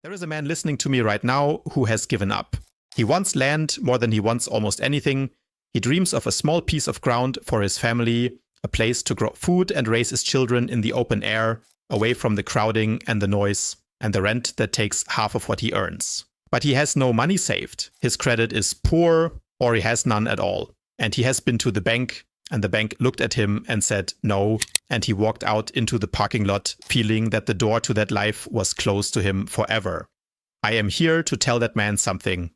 There is a man listening to me right now who has given up. He wants land more than he wants almost anything. He dreams of a small piece of ground for his family, a place to grow food and raise his children in the open air, away from the crowding and the noise and the rent that takes half of what he earns. But he has no money saved. His credit is poor, or he has none at all. And he has been to the bank, and the bank looked at him and said no, and he walked out into the parking lot feeling that the door to that life was closed to him forever. I am here to tell that man something.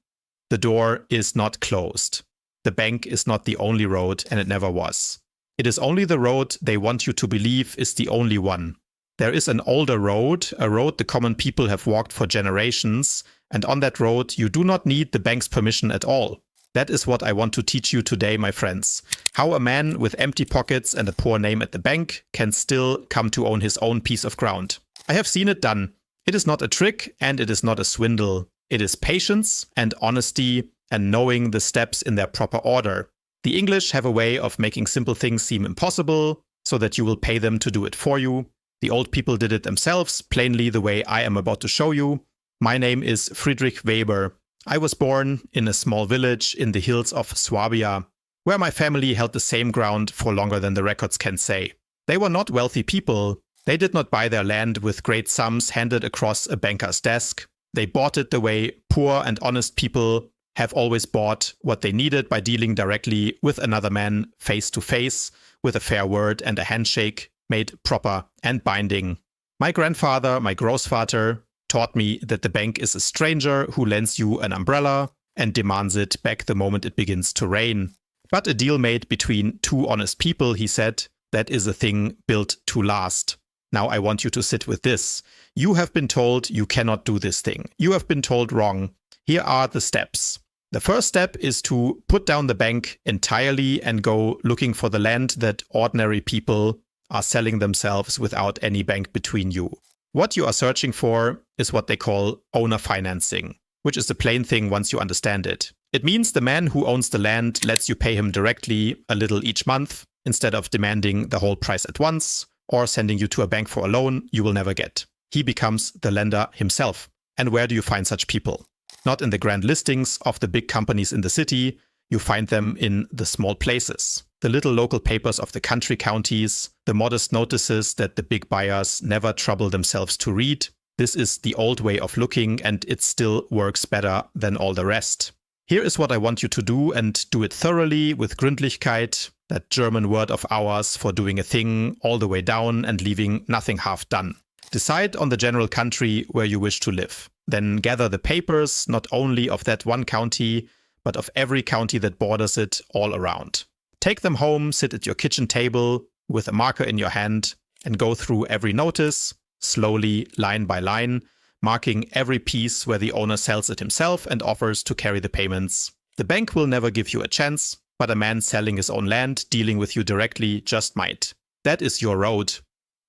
The door is not closed. The bank is not the only road, and it never was. It is only the road they want you to believe is the only one. There is an older road, a road the common people have walked for generations, and on that road you do not need the bank's permission at all. That is what I want to teach you today, my friends. How a man with empty pockets and a poor name at the bank can still come to own his own piece of ground. I have seen it done. It is not a trick and it is not a swindle. It is patience and honesty and knowing the steps in their proper order. The English have a way of making simple things seem impossible so that you will pay them to do it for you. The old people did it themselves, plainly the way I am about to show you. My name is Friedrich Weber. I was born in a small village in the hills of Swabia, where my family held the same ground for longer than the records can say. They were not wealthy people. They did not buy their land with great sums handed across a banker's desk. They bought it the way poor and honest people have always bought what they needed by dealing directly with another man face to face, with a fair word and a handshake made proper and binding. My grandfather, my Großvater, taught me that the bank is a stranger who lends you an umbrella and demands it back the moment it begins to rain. But a deal made between two honest people, he said, that is a thing built to last. Now I want you to sit with this. You have been told you cannot do this thing. You have been told wrong. Here are the steps. The first step is to put down the bank entirely and go looking for the land that ordinary people are selling themselves without any bank between you. What you are searching for is what they call owner financing, which is the plain thing once you understand it. It means the man who owns the land lets you pay him directly a little each month instead of demanding the whole price at once or sending you to a bank for a loan you will never get. He becomes the lender himself. And where do you find such people? Not in the grand listings of the big companies in the city. You find them in the small places. The little local papers of the country counties, the modest notices that the big buyers never trouble themselves to read. This is the old way of looking and it still works better than all the rest. Here is what I want you to do and do it thoroughly with Gründlichkeit, that German word of ours for doing a thing all the way down and leaving nothing half done. Decide on the general country where you wish to live. Then gather the papers not only of that one county, but of every county that borders it all around. Take them home, sit at your kitchen table with a marker in your hand and go through every notice, slowly, line by line, marking every piece where the owner sells it himself and offers to carry the payments. The bank will never give you a chance, but a man selling his own land, dealing with you directly, just might. That is your road.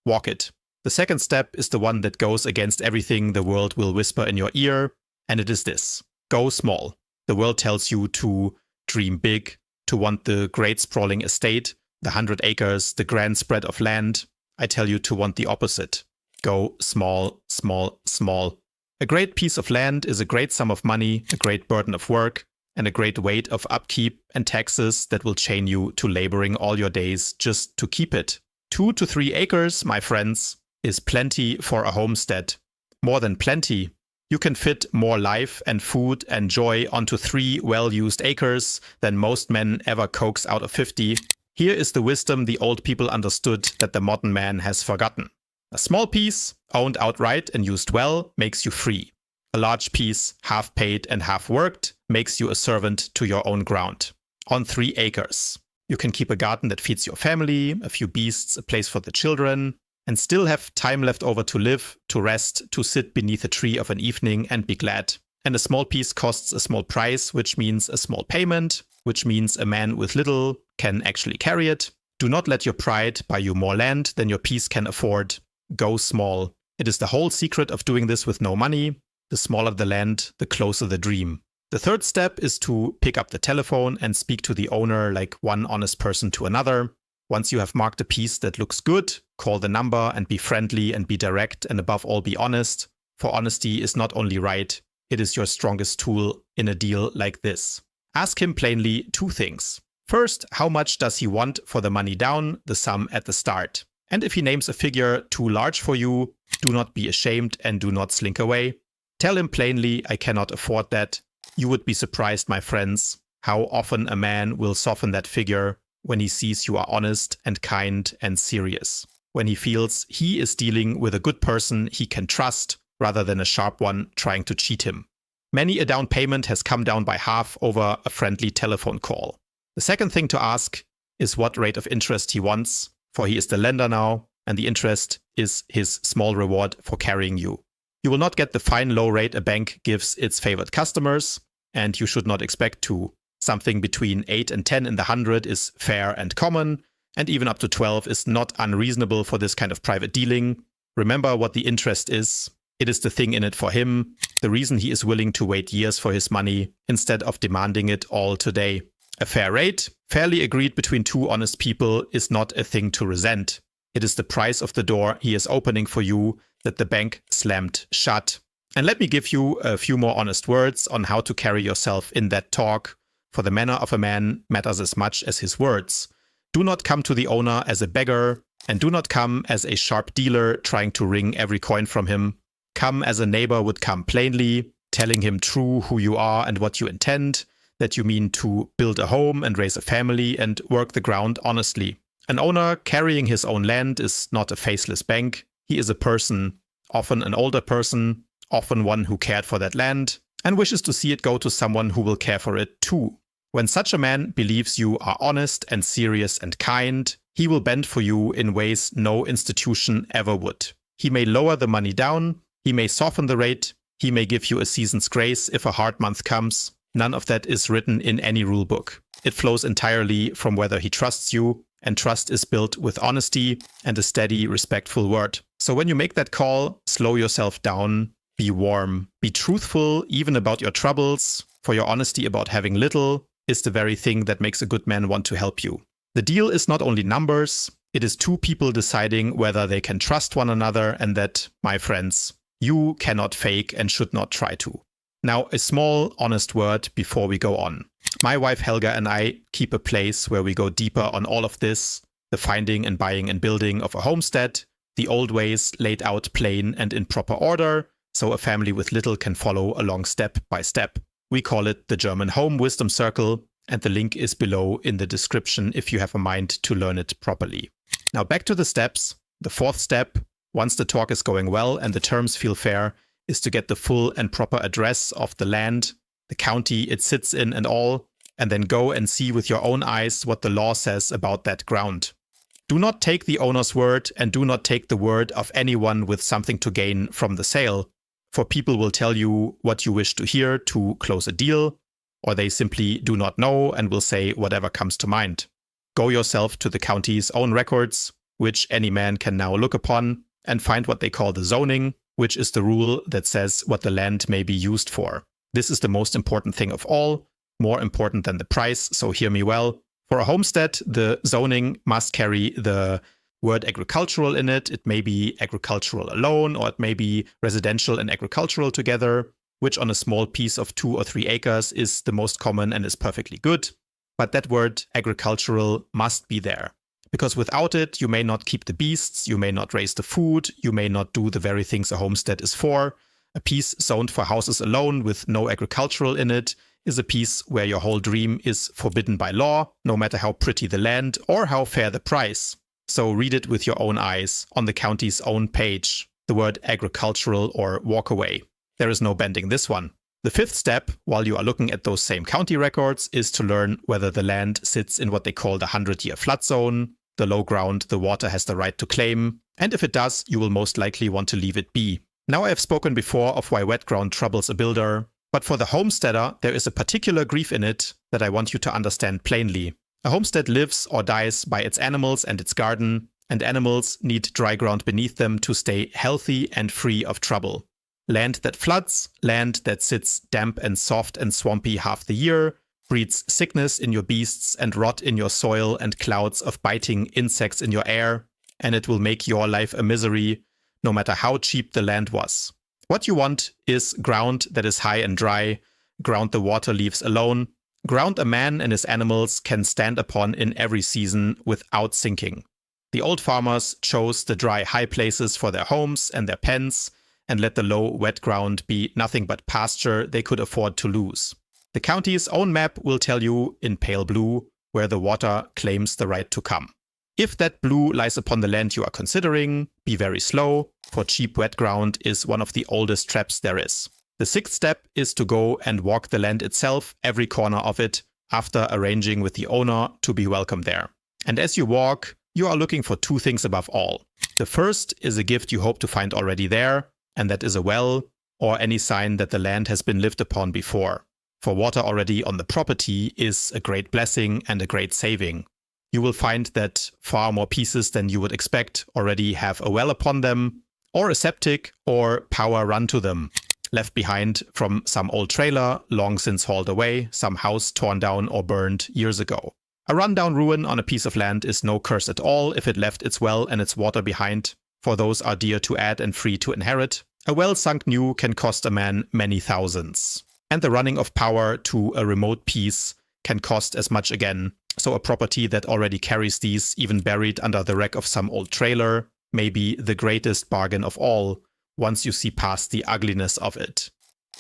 Walk it. The second step is the one that goes against everything the world will whisper in your ear, and it is this. Go small. The world tells you to dream big, to want the great sprawling estate, the 100 acres, the grand spread of land. I tell you to want the opposite. Go small, small, small. A great piece of land is a great sum of money, a great burden of work, and a great weight of upkeep and taxes that will chain you to laboring all your days just to keep it. 2 to 3 acres, my friends, is plenty for a homestead. More than plenty. You can fit more life and food and joy onto 3 well-used acres than most men ever coax out of 50. Here is the wisdom the old people understood that the modern man has forgotten. A small piece, owned outright and used well, makes you free. A large piece, half paid and half worked, makes you a servant to your own ground. On 3 acres. You can keep a garden that feeds your family, a few beasts, a place for the children, and still have time left over to live, to rest, to sit beneath a tree of an evening and be glad. And a small piece costs a small price, which means a small payment, which means a man with little can actually carry it. Do not let your pride buy you more land than your peace can afford. Go small. It is the whole secret of doing this with no money. The smaller the land, the closer the dream. The third step is to pick up the telephone and speak to the owner like one honest person to another. Once you have marked a piece that looks good, call the number and be friendly and be direct and above all be honest. for honesty is not only right, it is your strongest tool in a deal like this. Ask him plainly 2 things. First, how much does he want for the money down, the sum at the start? And if he names a figure too large for you, do not be ashamed and do not slink away. Tell him plainly, I cannot afford that. You would be surprised, my friends, how often a man will soften that figure when he sees you are honest and kind and serious. When he feels he is dealing with a good person he can trust rather than a sharp one trying to cheat him. Many a down payment has come down by half over a friendly telephone call. The second thing to ask is what rate of interest he wants, for he is the lender now, and the interest is his small reward for carrying you. You will not get the fine low rate a bank gives its favored customers, and you should not expect to. Something between 8 and 10 in the 100 is fair and common, and even up to 12 is not unreasonable for this kind of private dealing. Remember what the interest is. It is the thing in it for him, the reason he is willing to wait years for his money instead of demanding it all today. A fair rate, fairly agreed between 2 honest people, is not a thing to resent. It is the price of the door he is opening for you that the bank slammed shut. And let me give you a few more honest words on how to carry yourself in that talk, for the manner of a man matters as much as his words. Do not come to the owner as a beggar, and do not come as a sharp dealer trying to wring every coin from him. Come as a neighbor would come plainly, telling him true who you are and what you intend, that you mean to build a home and raise a family and work the ground honestly. An owner carrying his own land is not a faceless bank. He is a person, often an older person, often one who cared for that land, and wishes to see it go to someone who will care for it too. When such a man believes you are honest and serious and kind, he will bend for you in ways no institution ever would. He may lower the money down, he may soften the rate, he may give you a season's grace if a hard month comes. None of that is written in any rule book. It flows entirely from whether he trusts you, and trust is built with honesty and a steady, respectful word. So when you make that call, slow yourself down, be warm, be truthful even about your troubles, for your honesty about having little is the very thing that makes a good man want to help you. The deal is not only numbers, it is 2 people deciding whether they can trust one another, and that, my friends, you cannot fake and should not try to. Now, a small, honest word before we go on. My wife Helga and I keep a place where we go deeper on all of this, the finding and buying and building of a homestead, the old ways laid out plain and in proper order, so a family with little can follow along step by step. We call it the German Home Wisdom Circle, and the link is below in the description if you have a mind to learn it properly. Now back to the steps. The 4th step, once the talk is going well and the terms feel fair, is to get the full and proper address of the land, the county it sits in and all, and then go and see with your own eyes what the law says about that ground. Do not take the owner's word, and do not take the word of anyone with something to gain from the sale, for people will tell you what you wish to hear to close a deal, or they simply do not know and will say whatever comes to mind. Go yourself to the county's own records, which any man can now look upon, and find what they call the zoning, which is the rule that says what the land may be used for. This is the most important thing of all, more important than the price, so hear me well. For a homestead, the zoning must carry the word agricultural in it. It may be agricultural alone, or it may be residential and agricultural together, which on a small piece of 2 or 3 acres is the most common and is perfectly good. But that word agricultural must be there. Because without it, you may not keep the beasts, you may not raise the food, you may not do the very things a homestead is for. A piece zoned for houses alone with no agricultural in it is a piece where your whole dream is forbidden by law, no matter how pretty the land or how fair the price. So read it with your own eyes on the county's own page, the word agricultural or walkaway. There is no bending this one. The 5th step, while you are looking at those same county records, is to learn whether the land sits in what they call the 100-year flood zone, the low ground the water has the right to claim, and if it does, you will most likely want to leave it be. Now I have spoken before of why wet ground troubles a builder, but for the homesteader there is a particular grief in it that I want you to understand plainly. A homestead lives or dies by its animals and its garden, and animals need dry ground beneath them to stay healthy and free of trouble. Land that floods, land that sits damp and soft and swampy half the year, breeds sickness in your beasts and rot in your soil and clouds of biting insects in your air, and it will make your life a misery, no matter how cheap the land was. What you want is ground that is high and dry, ground the water leaves alone, ground a man and his animals can stand upon in every season without sinking. The old farmers chose the dry high places for their homes and their pens, and let the low wet ground be nothing but pasture they could afford to lose. The county's own map will tell you in pale blue where the water claims the right to come. If that blue lies upon the land you are considering, be very slow, for cheap wet ground is one of the oldest traps there is. The sixth step is to go and walk the land itself, every corner of it, after arranging with the owner to be welcome there. And as you walk, you are looking for two things above all. The first is a gift you hope to find already there, and that is a well, or any sign that the land has been lived upon before. For water already on the property is a great blessing and a great saving. You will find that far more pieces than you would expect already have a well upon them, or a septic, or power run to them, left behind from some old trailer, long since hauled away, some house torn down or burned years ago. A rundown ruin on a piece of land is no curse at all if it left its well and its water behind, for those are dear to add and free to inherit. A well sunk new can cost a man many thousands. And the running of power to a remote piece can cost as much again. So a property that already carries these, even buried under the wreck of some old trailer, may be the greatest bargain of all, once you see past the ugliness of it.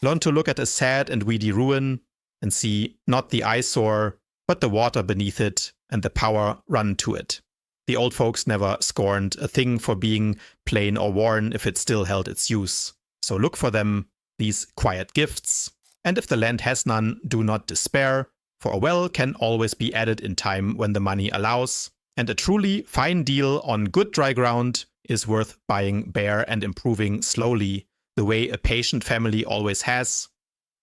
Learn to look at a sad and weedy ruin and see not the eyesore, but the water beneath it and the power run to it. The old folks never scorned a thing for being plain or worn if it still held its use. So look for them, these quiet gifts. And if the land has none, do not despair, for a well can always be added in time when the money allows. And a truly fine deal on good dry ground is worth buying bare and improving slowly, the way a patient family always has.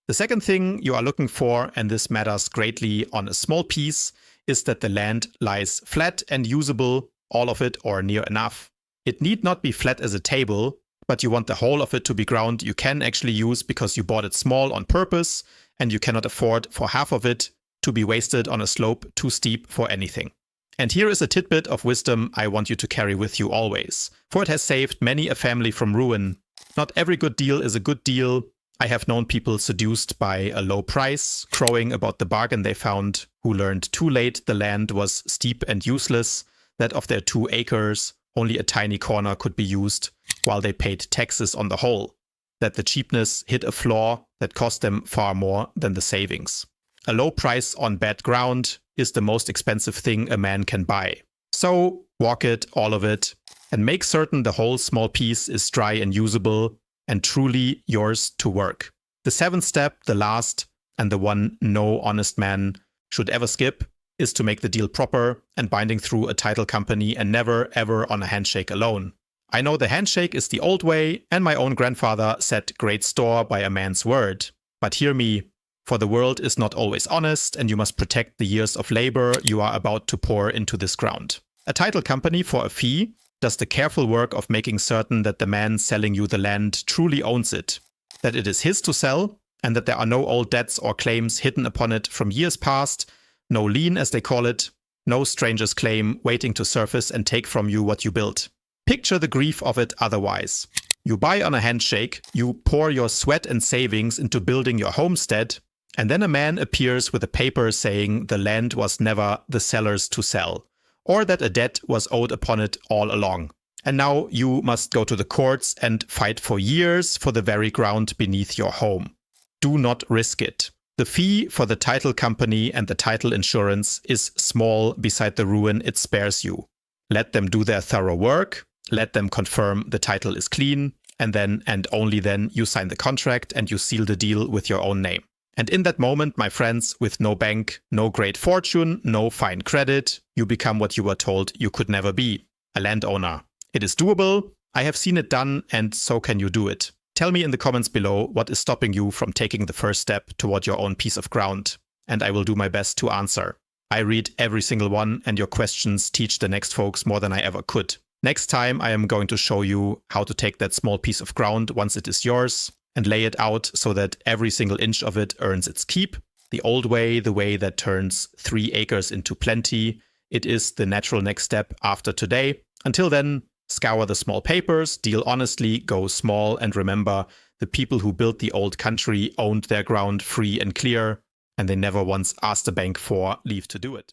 The second thing you are looking for, and this matters greatly on a small piece, is that the land lies flat and usable, all of it or near enough. It need not be flat as a table, but you want the whole of it to be ground you can actually use because you bought it small on purpose, and you cannot afford for half of it to be wasted on a slope too steep for anything. And here is a tidbit of wisdom I want you to carry with you always, for it has saved many a family from ruin. Not every good deal is a good deal. I have known people seduced by a low price, crowing about the bargain they found, who learned too late the land was steep and useless, that of their 2 acres, only a tiny corner could be used, while they paid taxes on the whole, that the cheapness hit a flaw that cost them far more than the savings. A low price on bad ground is the most expensive thing a man can buy. So walk it, all of it, and make certain the whole small piece is dry and usable and truly yours to work. The 7th step, the last, and the one no honest man should ever skip, is to make the deal proper and binding through a title company and never ever on a handshake alone. I know the handshake is the old way, and my own grandfather set great store by a man's word. But hear me, for the world is not always honest, and you must protect the years of labor you are about to pour into this ground. A title company for a fee does the careful work of making certain that the man selling you the land truly owns it, that it is his to sell, and that there are no old debts or claims hidden upon it from years past, no lien as they call it, no stranger's claim waiting to surface and take from you what you built. Picture the grief of it otherwise. You buy on a handshake, you pour your sweat and savings into building your homestead, and then a man appears with a paper saying the land was never the seller's to sell, or that a debt was owed upon it all along. And now you must go to the courts and fight for years for the very ground beneath your home. Do not risk it. The fee for the title company and the title insurance is small beside the ruin it spares you. Let them do their thorough work, let them confirm the title is clean, and then and only then you sign the contract and you seal the deal with your own name. And in that moment, my friends, with no bank, no great fortune, no fine credit, you become what you were told you could never be, a landowner. It is doable, I have seen it done, and so can you do it. Tell me in the comments below what is stopping you from taking the first step toward your own piece of ground, and I will do my best to answer. I read every single one, and your questions teach the next folks more than I ever could. Next time I am going to show you how to take that small piece of ground once it is yours, and lay it out so that every single inch of it earns its keep. The old way, the way that turns 3 acres into plenty. It is the natural next step after today. Until then, Scour the small papers, deal honestly, go small, and remember, the people who built the old country owned their ground free and clear, and they never once asked a bank for leave to do it.